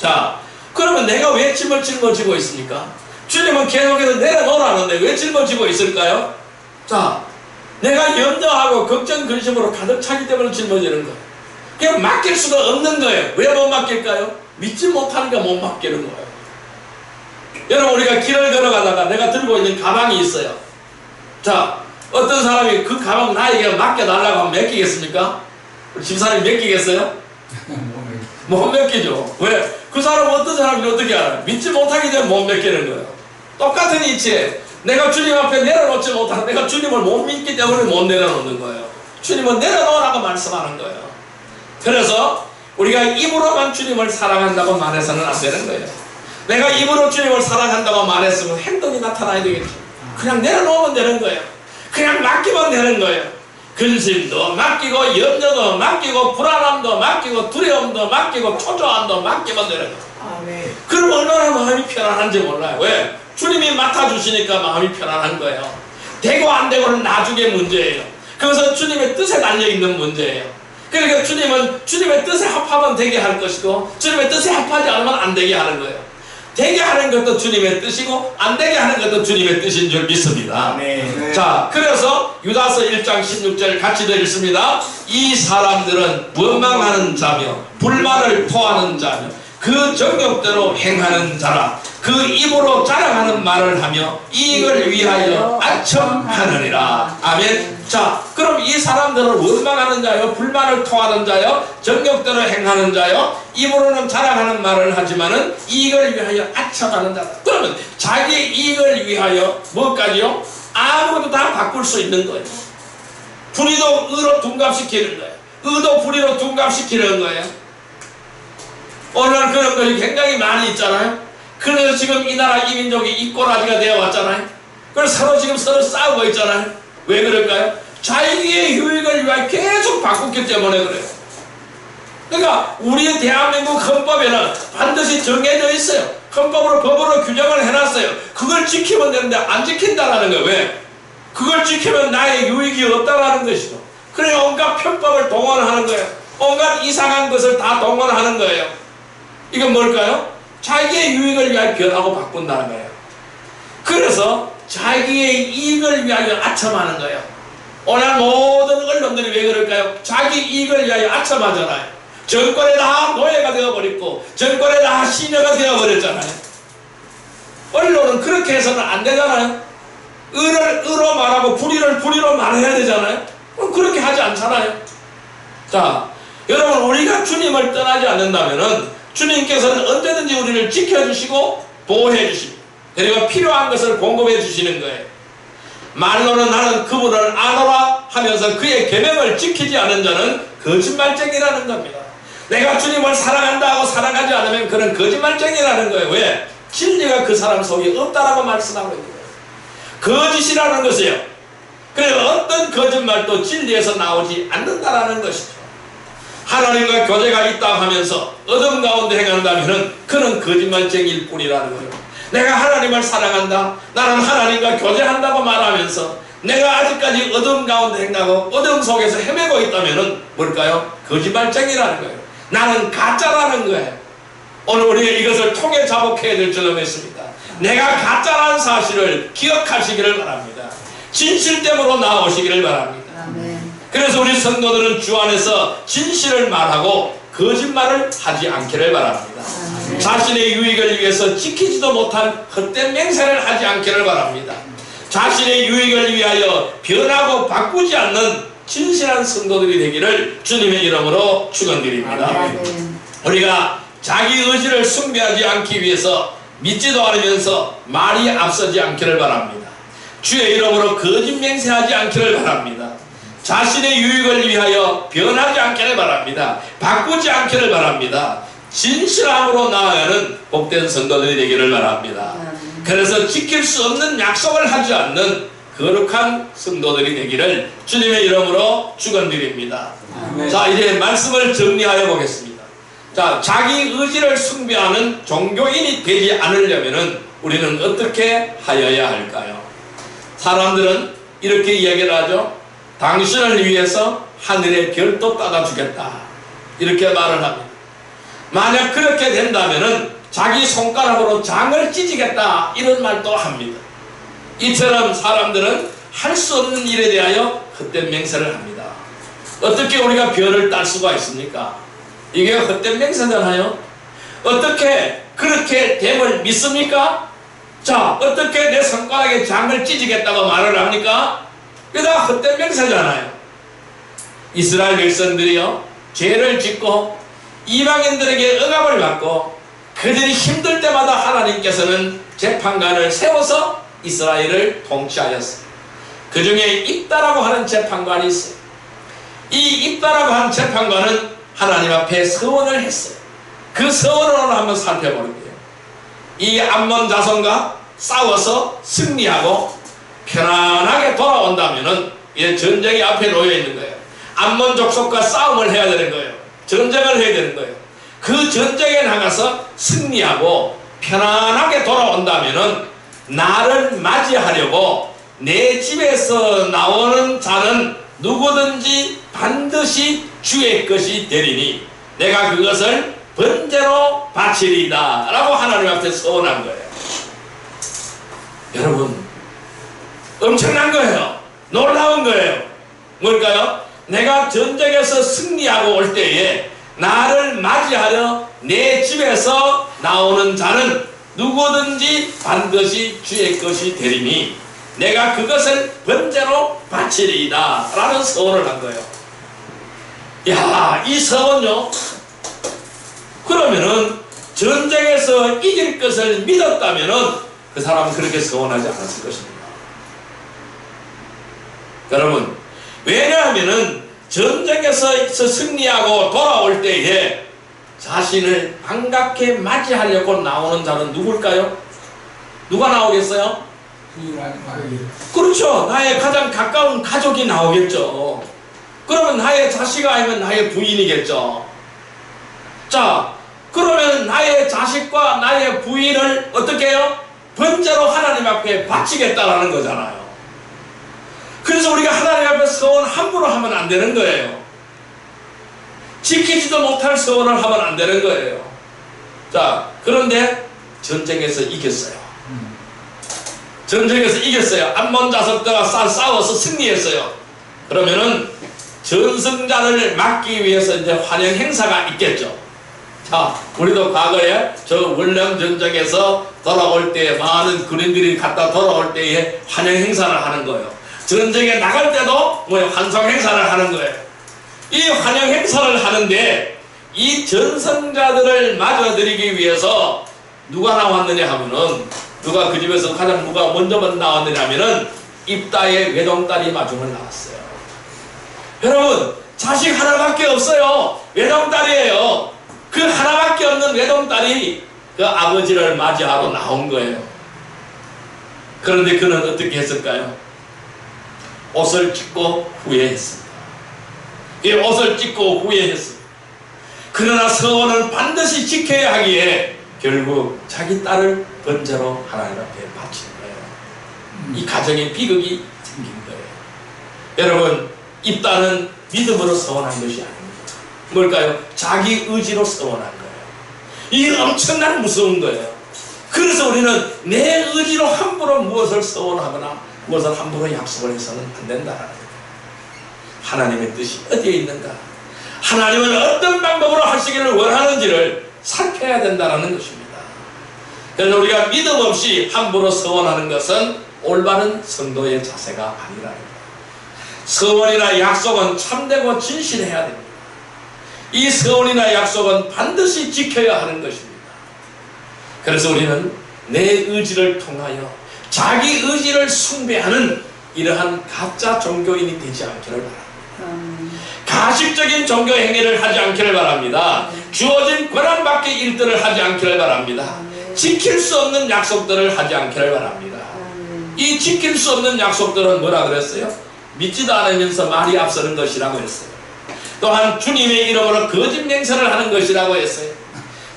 자, 그러면 내가 왜 짐을 짊어지고 있습니까? 주님은 계속해서 내려놓으라는데 왜 짊어지고 있을까요? 자, 내가 염려하고 걱정 근심으로 가득 차기 때문에 짊어지는 거예요. 그냥 맡길 수가 없는 거예요. 왜 못 맡길까요? 믿지 못하니까 못 맡기는 거예요. 여러분, 우리가 길을 걸어가다가 내가 들고 있는 가방이 있어요. 자, 어떤 사람이 그 가방 나에게 맡겨달라고 하면 맡기겠습니까? 집사람이 맡기겠어요? 못 맡기죠. 왜? 그 사람은 어떤 사람인지 어떻게 알아요? 믿지 못하기 때문에 못 맡기는 거예요. 똑같은 이치에 내가 주님 앞에 내려놓지 못하고 내가 주님을 못 믿기 때문에 못 내려놓는 거예요. 주님은 내려놓으라고 말씀하는 거예요. 그래서 우리가 입으로만 주님을 사랑한다고 말해서는 안 되는 거예요. 내가 입으로 주님을 사랑한다고 말했으면 행동이 나타나야 되겠죠. 그냥 내려놓으면 되는 거예요. 그냥 맡기면 되는 거예요. 근심도 맡기고 염려도 맡기고 불안함도 맡기고 두려움도 맡기고 초조함도 맡기면 되는 거예요. 아멘. 그럼 얼마나 마음이 편안한지 몰라요. 왜? 주님이 맡아주시니까 마음이 편안한 거예요. 되고 안 되고는 나중에 문제예요. 그것은 주님의 뜻에 달려있는 문제예요. 그러니까 주님은 주님의 뜻에 합하면 되게 할 것이고 주님의 뜻에 합하지 않으면 안 되게 하는 거예요. 되게 하는 것도 주님의 뜻이고 안 되게 하는 것도 주님의 뜻인 줄 믿습니다. 네. 자, 그래서 유다서 1장 16절 같이 읽습니다. 이 사람들은 원망하는 자며 불만을 토하는 자며 그 정욕대로 행하는 자라. 그 입으로 자랑하는 말을 하며 이익을 위하여 아첨하느니라. 아멘. 자, 그럼 이 사람들은 원망하는 자요, 불만을 토하는 자요, 정욕대로 행하는 자요, 입으로는 자랑하는 말을 하지만은 이익을 위하여 아첨하는 자다. 그러면 자기의 이익을 위하여 뭐까지요? 아무것도 다 바꿀 수 있는 거예요. 불의도 의로 둔갑시키는 거예요. 의도 불의로 둔갑시키는 거예요. 오늘 그런 것이 굉장히 많이 있잖아요. 그래서 지금 이 나라 이민족이 이꼬라지가 되어 왔잖아요. 그래서 지금 서로 싸우고 있잖아요. 왜 그럴까요? 자기의 유익을 위하여 계속 바꿨기 때문에 그래요. 그러니까 우리 대한민국 헌법에는 반드시 정해져 있어요. 헌법으로 법으로 규정을 해놨어요. 그걸 지키면 되는데 안 지킨다라는 거예요. 왜? 그걸 지키면 나의 유익이 없다라는 것이죠. 그래 온갖 편법을 동원하는 거예요. 온갖 이상한 것을 다 동원하는 거예요. 이건 뭘까요? 자기의 유익을 위하여 변하고 바꾼다는 거예요. 그래서 자기의 이익을 위하여 아첨하는 거예요. 오늘 모든 언론들이 왜 그럴까요? 자기 이익을 위하여 아첨하잖아요. 정권에 다 노예가 되어버렸고 정권에 다 시녀가 되어버렸잖아요. 언론은 그렇게 해서는 안 되잖아요. 의를 의로 말하고 불의를 불의로 말해야 되잖아요. 그럼 그렇게 하지 않잖아요. 자, 여러분, 우리가 주님을 떠나지 않는다면은 주님께서는 언제든지 우리를 지켜주시고 보호해 주십니다. 그리고 필요한 것을 공급해 주시는 거예요. 말로는 나는 그분을 아노라 하면서 그의 계명을 지키지 않은 자는 거짓말쟁이라는 겁니다. 내가 주님을 사랑한다 하고 사랑하지 않으면 그는 거짓말쟁이라는 거예요. 왜? 진리가 그 사람 속에 없다라고 말씀하고 있는 거예요. 거짓이라는 것이에요. 그래서 어떤 거짓말도 진리에서 나오지 않는다라는 것이죠. 하나님과 교제가 있다 하면서 어둠 가운데 행한다면 그는 거짓말쟁이일 뿐이라는 거예요. 내가 하나님을 사랑한다, 나는 하나님과 교제한다고 말하면서 내가 아직까지 어둠 가운데 행하고 어둠 속에서 헤매고 있다면 뭘까요? 거짓말쟁이라는 거예요. 나는 가짜라는 거예요. 오늘 우리가 이것을 통해 자복해야 될 줄로 믿습니다. 내가 가짜라는 사실을 기억하시기를 바랍니다. 진실됨으로 나오시기를 바랍니다. 아멘. 그래서 우리 성도들은 주 안에서 진실을 말하고 거짓말을 하지 않기를 바랍니다. 아멘. 자신의 유익을 위해서 지키지도 못한 헛된 맹세를 하지 않기를 바랍니다. 자신의 유익을 위하여 변하고 바꾸지 않는 진실한 성도들이 되기를 주님의 이름으로 축원드립니다. 아멘. 우리가 자기 의지를 숭배하지 않기 위해서 믿지도 않으면서 말이 앞서지 않기를 바랍니다. 주의 이름으로 거짓 맹세하지 않기를 바랍니다. 자신의 유익을 위하여 변하지 않기를 바랍니다. 바꾸지 않기를 바랍니다. 진실함으로 나아가는 복된 성도들이 되기를 바랍니다. 그래서 지킬 수 없는 약속을 하지 않는 거룩한 성도들이 되기를 주님의 이름으로 축원드립니다. 자, 이제 말씀을 정리하여 보겠습니다. 자, 자기 의지를 숭배하는 종교인이 되지 않으려면 우리는 어떻게 하여야 할까요? 사람들은 이렇게 이야기를 하죠. 당신을 위해서 하늘의 별도 따다 주겠다, 이렇게 말을 합니다. 만약 그렇게 된다면 자기 손가락으로 장을 찢겠다, 이런 말도 합니다. 이처럼 사람들은 할 수 없는 일에 대하여 헛된 맹세를 합니다. 어떻게 우리가 별을 딸 수가 있습니까? 이게 헛된 맹세잖아요. 어떻게 그렇게 됨을 믿습니까? 자, 어떻게 내 손가락에 장을 찢겠다고 말을 합니까? 그게 다 헛된 맹세잖아요. 이스라엘 백성들이요, 죄를 짓고 이방인들에게 억압을 받고 그들이 힘들 때마다 하나님께서는 재판관을 세워서 이스라엘을 통치하였어요. 그 중에 입다라고 하는 재판관이 있어요. 이 입다라고 하는 재판관은 하나님 앞에 서원을 했어요. 그 서원을 오늘 한번 살펴볼게요. 이 암몬 자손과 싸워서 승리하고 편안하게 돌아온다면은 이 전쟁이 앞에 놓여 있는 거예요. 암몬 족속과 싸움을 해야 되는 거예요. 전쟁을 해야 되는 거예요. 그 전쟁에 나가서 승리하고 편안하게 돌아온다면은 나를 맞이하려고 내 집에서 나오는 자는 누구든지 반드시 주의 것이 되리니 내가 그것을 번제로 바치리다 라고 하나님 앞에 서원한 거예요. 여러분, 엄청난 거예요. 놀라운 거예요. 뭘까요? 내가 전쟁에서 승리하고 올 때에 나를 맞이하려 내 집에서 나오는 자는 누구든지 반드시 주의 것이 되리니 내가 그것을 번제로 바치리이다 라는 서원을 한 거예요. 야, 이 서원요, 그러면은 전쟁에서 이길 것을 믿었다면은 그 사람은 그렇게 서원하지 않았을 것입니다. 여러분, 왜냐하면은 전쟁에서 승리하고 돌아올 때에 자신을 반갑게 맞이하려고 나오는 자는 누굴까요? 누가 나오겠어요? 그렇죠. 나의 가장 가까운 가족이 나오겠죠. 그러면 나의 자식 아니면 나의 부인이겠죠. 자, 그러면 나의 자식과 나의 부인을 어떻게 해요? 번제로 하나님 앞에 바치겠다라는 거잖아요. 그래서 우리가 하나님 앞에 서원 함부로 하면 안 되는 거예요. 지키지도 못할 서원을 하면 안 되는 거예요. 자, 그런데 전쟁에서 이겼어요. 전쟁에서 이겼어요. 암몬 자손들과 싸워서 승리했어요. 그러면은 전승자를 막기 위해서 이제 환영 행사가 있겠죠. 자, 우리도 과거에 저 월남 전쟁에서 돌아올 때 많은 군인들이 갔다 돌아올 때에 환영 행사를 하는 거예요. 전쟁에 나갈 때도 환송 행사를 하는 거예요. 이 환영 행사를 하는데 이 전승자들을 맞아들이기 위해서 누가 나왔느냐 하면은, 누가 그 집에서 가장 누가 먼저 나왔느냐 하면은 입다의 외동딸이 마중을 나왔어요. 여러분, 자식 하나밖에 없어요. 외동딸이에요. 그 하나밖에 없는 외동딸이 그 아버지를 맞이하러 나온 거예요. 그런데 그는 어떻게 했을까요? 옷을 찢고 후회했습니다. 이 옷을 찢고 후회했습니다. 그러나 서원을 반드시 지켜야 하기에 결국 자기 딸을 번제로 하나님 앞에 바친 거예요. 이 가정의 비극이 생긴 거예요. 여러분, 입다는 믿음으로 서원한 것이 아닙니다. 뭘까요? 자기 의지로 서원한 거예요. 이 엄청난 무서운 거예요. 그래서 우리는 내 의지로 함부로 무엇을 서원하거나 무엇을 함부로 약속을 해서는 안 된다는 거예요. 하나님의 뜻이 어디에 있는가, 하나님은 어떤 방법으로 하시기를 원하는지를 살펴야 된다는 것입니다. 그래서 우리가 믿음 없이 함부로 서원하는 것은 올바른 성도의 자세가 아니라는 거예요. 서원이나 약속은 참되고 진실해야 됩니다. 이 서원이나 약속은 반드시 지켜야 하는 것입니다. 그래서 우리는 내 의지를 통하여 자기 의지를 숭배하는 이러한 가짜 종교인이 되지 않기를 바랍니다. 가식적인 종교 행위를 하지 않기를 바랍니다. 주어진 권한 밖의 일들을 하지 않기를 바랍니다. 지킬 수 없는 약속들을 하지 않기를 바랍니다. 이 지킬 수 없는 약속들은 뭐라 그랬어요? 믿지도 않으면서 말이 앞서는 것이라고 했어요. 또한 주님의 이름으로 거짓 맹세를 하는 것이라고 했어요.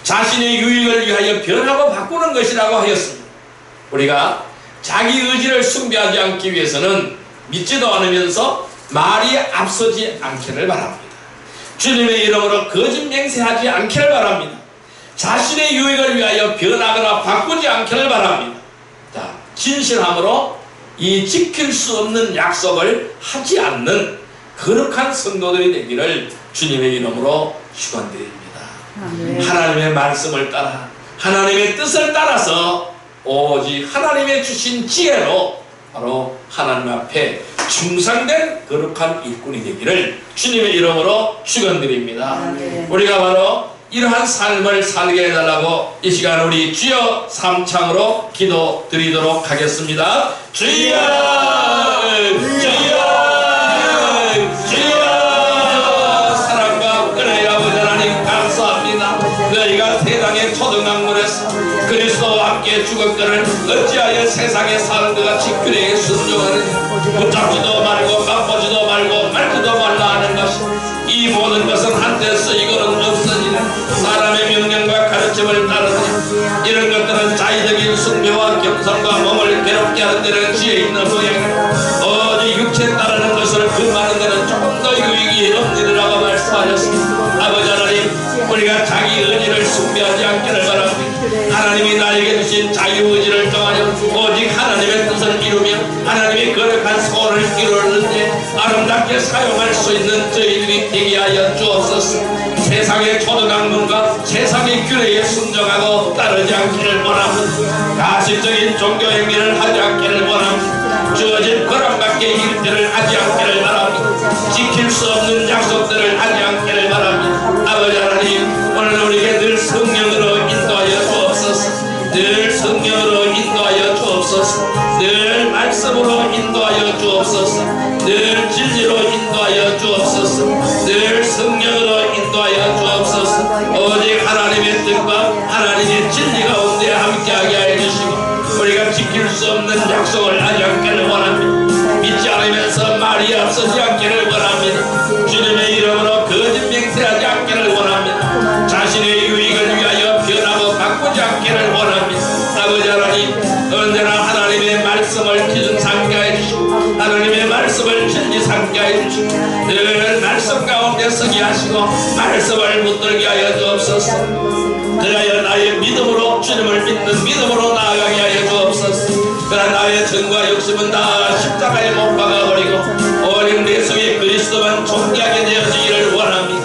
자신의 유익을 위하여 변하고 바꾸는 것이라고 하였습니다. 우리가 자기 의지를 숭배하지 않기 위해서는 믿지도 않으면서 말이 앞서지 않기를 바랍니다. 주님의 이름으로 거짓 맹세하지 않기를 바랍니다. 자신의 유익을 위하여 변하거나 바꾸지 않기를 바랍니다. 자, 진실함으로 이 지킬 수 없는 약속을 하지 않는 거룩한 성도들이 되기를 주님의 이름으로 축원드립니다. 하나님의 말씀을 따라 하나님의 뜻을 따라서 오직 하나님의 주신 지혜로 바로 하나님 앞에 충성된 거룩한 일꾼이 되기를 주님의 이름으로 축원드립니다. 우리가 바로 이러한 삶을 살게 해달라고 이 시간 우리 주여 삼창으로 기도 드리도록 하겠습니다. 주여, 주여, 주여. 사랑과 은혜의 아버지 하나님 감사합니다. 너희가 세상의 초등학문에서 그리스도와 함께 죽었거늘 어찌하여 세상에 사는 것 같이 그에게 순종하느냐. 붙잡지도 말고 맛보지도 말고 말지도 말라 하는 것이, 이 모든 것은 한때 쓰이고는 없어지는 사람의 명령과 가르침을 따르느냐. 이런 것들은 자의적인 숭배와 겸손과 몸을 괴롭게 하는 데는 지혜 있는 모양이고, 오직 육체에 따르는 것을 금하는 데는 조금 더 유익이 없느니라고 말씀하셨습니다. 아버지 하나님, 우리가 자기 의지를 숭배하지 않기를 바랍니다. 하나님이 나에게 주신 자유의지를 통하여 오직 하나님의 뜻을 이루며 하나님의 거룩한 소원을 이루는데 아름답게 사용할 수 있는 저희들이 되게 하여 주옵소서. 세상의 초등학문과 세상의 규례에 순종하고 따르지 않기를 원합니다. 가식적인 종교 행위를 하지 않기를 원합니다. 주어진 권한 밖의 일들을 하지 않기를 바랍니다. 지킬 수 없는 약속들을 하지 않기를 바랍니다. 아버지 하나님, 오늘 우리에게 늘 성령으로 인도하여 주옵소서. 늘 성령으로 인도하여 주옵소서. 늘 말씀으로 인도하여 주옵소서. 늘 진리로 인도하여 주옵소서. 늘 성령으로 인도하여 주옵소서. 오직 하나님의 뜻과 하나님의 진리 가운데 함께하게 하여 주시고, 우리가 지킬 수 없는 약속을 하지 않기를 원합니다. 믿지 않으면서 말이 앞서지 않기를 원합니다. 주님의 이름으로 거짓 맹세하지 않기를 원합니다. 자신의 유익을 위하여 변하고 바꾸지 않기를 원합니다. 아버지 하나님, 언제나 하나님의 말씀을 기준 삼게 해주시고 하나님의 말씀을 진리 삼게 해주시고 늘 말씀 가운데 서게 하시고 말씀을 붙들게 하여 주옵소서. 그래야 나의 믿음으로 주님을 믿는 믿음으로 나아가게 하여 주옵소서. 그러나 나의 정과 욕심은 다 십자가에 못 박아버리고 오직 내 속에 그리스도만 존귀하게 되어지기를 원합니다.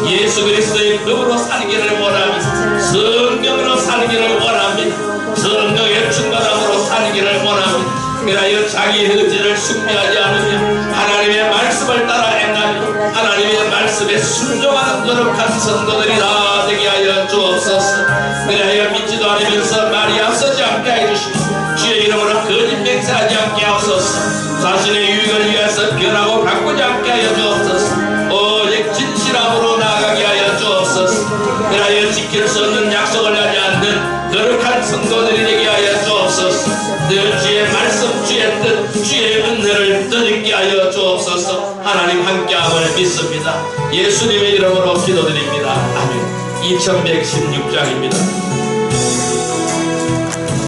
예수 그리스도의 법으로 살기를 원합니다. 성령으로 살기를 원합니다. 성령의 충만함으로 살기를 원합니다. 그래야 자기 의지를 숭배하지 않으며 하나님의 말씀을 따라 행하며 하나님의 말씀에 순종하는 거룩한 성도들이 다 되게 하여 주옵소서. 그래야 믿지도 않으면서 말이 앞서지 않게 해주시고 주의 이름으로 거짓 맹세하지 않게 하옵소서. 자신의 유익을 위해서 변하고 바꾸지 않게 하여 주옵소서. 오직 진실함으로 나아가게 하여 주옵소서. 그래야 지킬 수 없는 약속을 하지 않는 거룩한 성도들이 되게 하여 주옵소서. 늘 주의 말씀, 주의 뜻, 주의 은혜를 뜻있게 하여 주옵소서. 하나님 함께함을 믿습니다. 예수님의 이름으로 기도드립니다. 아멘. 2116장입니다.